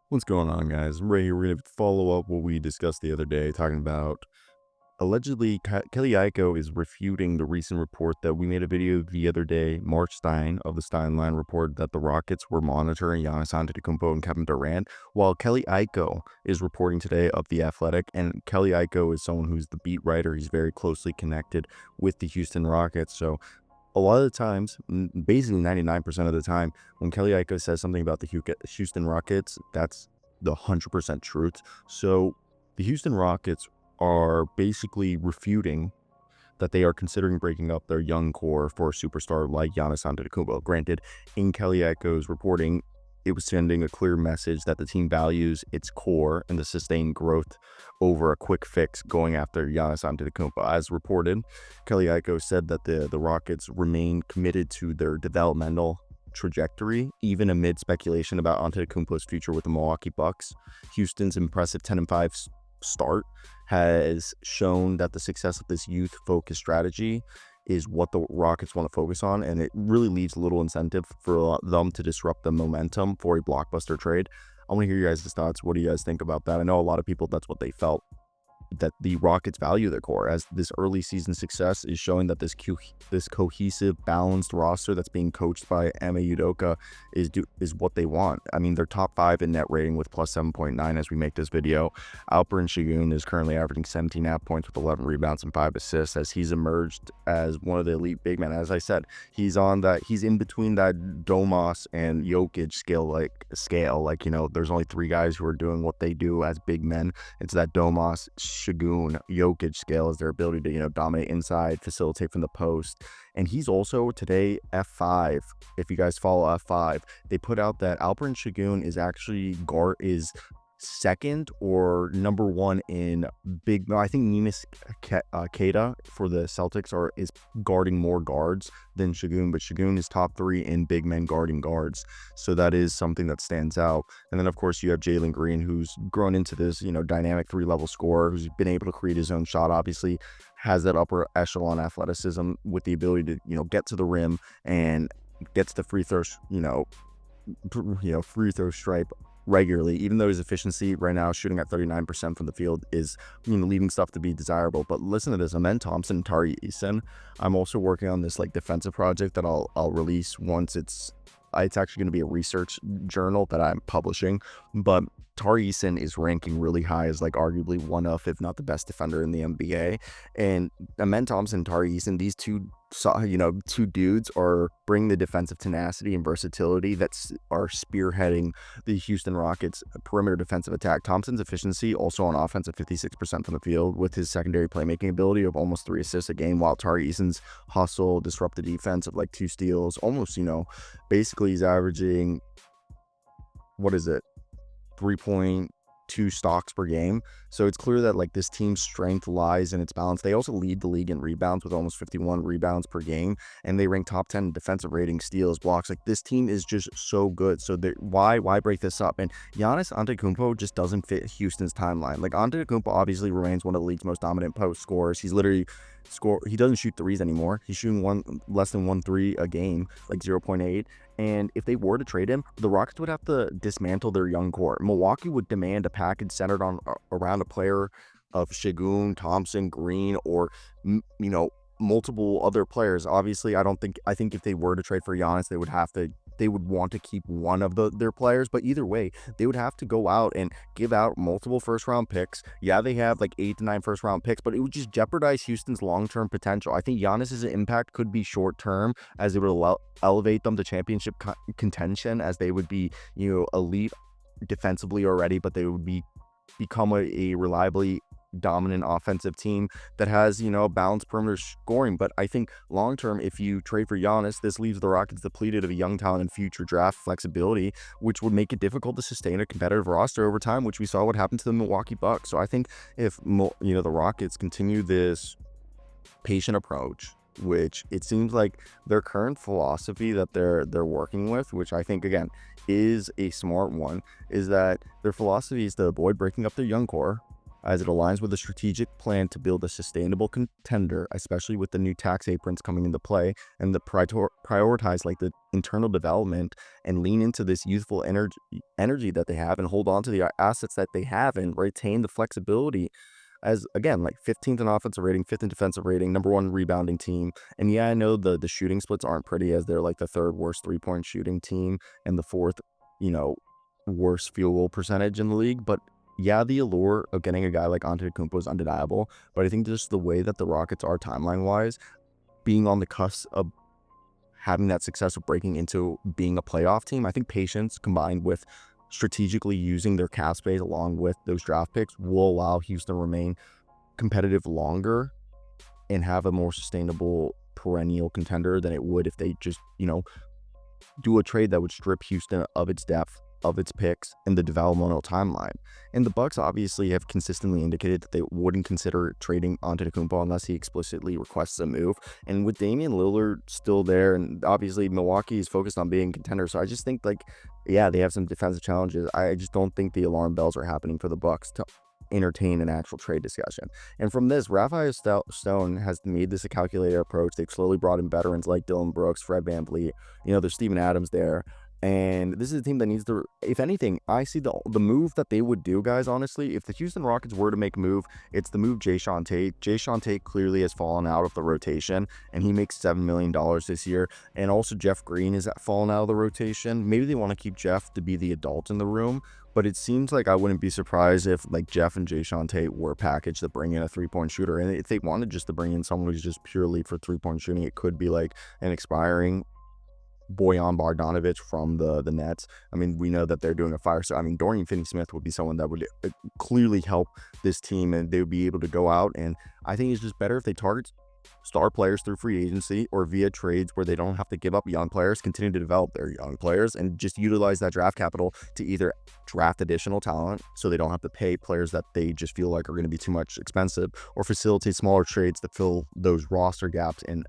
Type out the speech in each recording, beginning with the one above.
What's going on, guys? Right here, we're going to follow up what we discussed the other day, talking about allegedly Kelly Aiko is refuting the recent report that we made a video the other day. Mark Stein of the Steinline report that the Rockets were monitoring Giannis Antetokounmpo and Kevin Durant, while Kelly Aiko is reporting today of The Athletic. And Kelly Aiko is someone who's the beat writer. He's very closely connected with the Houston Rockets. So a lot of the times, basically 99% of the time, when Kelly Aiko says something about the Houston Rockets, that's the 100% truth. So the Houston Rockets are basically refuting that they are considering breaking up their young core for a superstar like Giannis Antetokounmpo. Granted, in Kelly Aiko's reporting, it was sending a clear message that the team values its core and the sustained growth over a quick fix going after Giannis Antetokounmpo. As reported, Kelly Aiko said that the Rockets remain committed to their developmental trajectory, even amid speculation about Antetokounmpo's future with the Milwaukee Bucks. Houston's impressive 10-5 start has shown that the success of this youth-focused strategy is what the Rockets want to focus on, and it really leaves little incentive for them to disrupt the momentum for a blockbuster trade. I want to hear your guys' thoughts. What do you guys think about that? I know a lot of people, that's what they felt, that the Rockets value their core, as this early season success is showing that this cohesive, balanced roster that's being coached by Ime Udoka is what they want. I mean, they're top 5 in net rating with plus 7.9 as we make this video. Alperen Şengün is currently averaging 17.5 points with 11 rebounds and 5 assists as he's emerged as one of the elite big men. As I said, he's in between that Domas and Jokic scale. Like, there's only 3 guys who are doing what they do as big men. It's that Domas, Şengün, Jokic scale is their ability to, dominate inside, facilitate from the post. And he's also today F5. If you guys follow F5, they put out that Alperen Şengün is actually is second or number 1 in big. I think Neemias Queta for the Celtics is guarding more guards than Şengün, but Şengün is top 3 in big men guarding guards. So that is something that stands out. And then of course you have Jalen Green, who's grown into this, dynamic 3-level scorer, who's been able to create his own shot. Obviously has that upper echelon athleticism with the ability to, get to the rim and gets the free throw, free throw stripe regularly, even though his efficiency right now shooting at 39% from the field is, leaving stuff to be desirable. But listen to this: Amen Thompson, Tari Eason. I'm also working on this defensive project that I'll release once it's actually going to be a research journal that I'm publishing. But Tari Eason is ranking really high as arguably one of, if not the best defender in the NBA. And Amen Thompson, Tari Eason, these two dudes are bringing the defensive tenacity and versatility are spearheading the Houston Rockets perimeter defensive attack. Thompson's efficiency also on offense at 56% from the field, with his secondary playmaking ability of almost 3 assists a game, while Tari Eason's hustle, disrupted defense of 2 steals, almost, basically he's averaging, 3.2 stocks per game. So it's clear that this team's strength lies in its balance. They also lead the league in rebounds with almost 51 rebounds per game, and they rank top 10 in defensive rating, steals, blocks. This team is just so good. So why break this up? And Giannis Antetokounmpo just doesn't fit Houston's timeline. Antetokounmpo obviously remains one of the league's most dominant post scorers. He's literally he doesn't shoot threes anymore. He's shooting less than 1 3 a game, 0.8. And if they were to trade him, the Rockets would have to dismantle their young core. Milwaukee would demand a package centered around a player of Şengün, Thompson, Green, or multiple other players. Obviously, I think if they were to trade for Giannis, they would want to keep one of their players, but either way, they would have to go out and give out multiple first-round picks. Yeah, they have 8 to 9 first-round picks, but it would just jeopardize Houston's long-term potential. I think Giannis's impact could be short-term, as it would elevate them to championship contention, as they would be, elite defensively already, but they would become a reliably dominant offensive team that has, balanced perimeter scoring. But I think long term, if you trade for Giannis, this leaves the Rockets depleted of a young talent and future draft flexibility, which would make it difficult to sustain a competitive roster over time, which we saw what happened to the Milwaukee Bucks. So I think if the Rockets continue this patient approach, which it seems like their current philosophy that they're working with, which I think again is a smart one, is that their philosophy is to avoid breaking up their young core. as it aligns with a strategic plan to build a sustainable contender, especially with the new tax aprons coming into play, and the prioritize like the internal development and lean into this youthful energy that they have and hold on to the assets that they have and retain the flexibility as, again, like 15th in offensive rating, 5th in defensive rating, number one rebounding team. And yeah, I know the shooting splits aren't pretty, as they're like the third worst 3-point shooting team and the fourth, you know, worst field goal percentage in the league. But yeah, the allure of getting a guy like Antetokounmpo is undeniable. But I think just the way that the Rockets are timeline wise, being on the cusp of having that success of breaking into being a playoff team, I think patience combined with strategically using their cap space along with those draft picks will allow Houston to remain competitive longer and have a more sustainable perennial contender than it would if they just, do a trade that would strip Houston of its depth, of its picks, and the developmental timeline. And the Bucks obviously have consistently indicated that they wouldn't consider trading Antetokounmpo unless he explicitly requests a move. And with Damian Lillard still there, and obviously Milwaukee is focused on being a contender, so I just think yeah, they have some defensive challenges. I just don't think the alarm bells are happening for the Bucks to entertain an actual trade discussion. And from this, Raphael Stone has made this a calculated approach. They've slowly brought in veterans like Dylan Brooks, Fred VanVleet. There's Steven Adams there. And this is a team that needs to, if anything, I see the move that they would do, guys, honestly, if the Houston Rockets were to make a move, it's the move Jae'Sean Tate. Jae'Sean Tate clearly has fallen out of the rotation, and he makes $7 million this year. And also Jeff Green has fallen out of the rotation. Maybe they want to keep Jeff to be the adult in the room, but it seems like I wouldn't be surprised if like Jeff and Jae'Sean Tate were packaged to bring in a 3-point shooter. And if they wanted just to bring in someone who's just purely for 3-point shooting, it could be like an expiring Bojan Bogdanovic from the Nets. I mean, we know that they're doing a fire. So, I mean, Dorian Finney-Smith would be someone that would clearly help this team, and they would be able to go out. And I think it's just better if they target star players through free agency or via trades where they don't have to give up young players, continue to develop their young players, and just utilize that draft capital to either draft additional talent so they don't have to pay players that they just feel like are going to be too much expensive, or facilitate smaller trades to fill those roster gaps and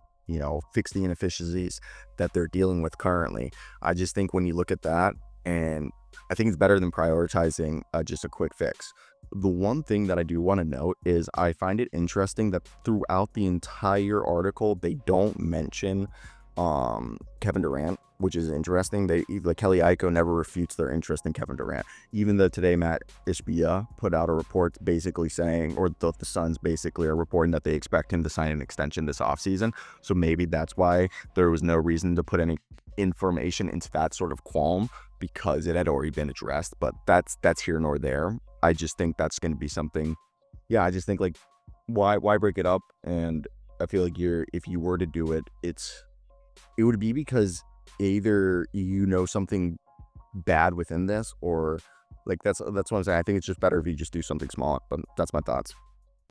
fix the inefficiencies that they're dealing with currently. I just think when you look at that, and I think it's better than prioritizing just a quick fix. The one thing that I do want to note is I find it interesting that throughout the entire article, they don't mention Kevin Durant, which is interesting. Kelly Iko never refutes their interest in Kevin Durant, even though today Matt Ishbia put out a report basically saying, or the Suns basically are reporting that they expect him to sign an extension this offseason. So maybe that's why there was no reason to put any information into that sort of qualm, because it had already been addressed. But that's here nor there. I just think that's going to be something. Yeah, I just think like why break it up? And I feel like if you were to do it, it would be because either something bad within this, or like that's what I'm saying. I think it's just better if you just do something small. But that's my thoughts.